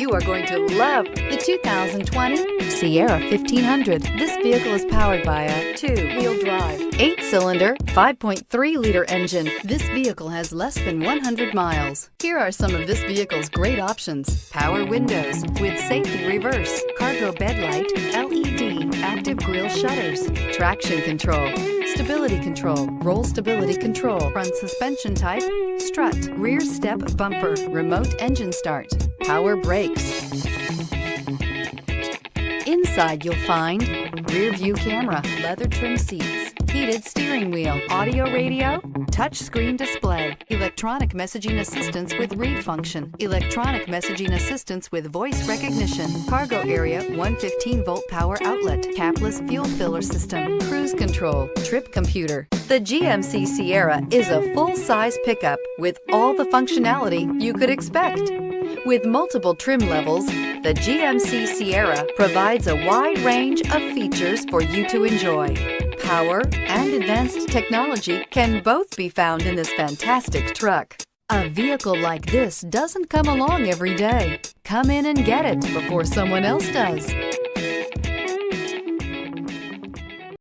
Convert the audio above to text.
You are going to love the 2020 Sierra 1500. This vehicle is powered by a 2-wheel drive, 8-cylinder, 5.3-liter engine. This vehicle has less than 100 miles. Here are some of this vehicle's great options: power windows with safety reverse, cargo bed light, LED, active grille shutters, traction control, stability control, roll stability control, front suspension type, strut, rear step bumper, remote engine start, power brakes. Inside you'll find rear view camera, leather trim seats, heated steering wheel, audio radio, touch screen display, electronic messaging assistance with read function, electronic messaging assistance with voice recognition, cargo area 115-volt power outlet, capless fuel filler system, cruise control, trip computer. The GMC Sierra is a full-size pickup with all the functionality you could expect. With multiple trim levels, the GMC Sierra provides a wide range of features for you to enjoy. Power and advanced technology can both be found in this fantastic truck. A vehicle like this doesn't come along every day. Come in and get it before someone else does.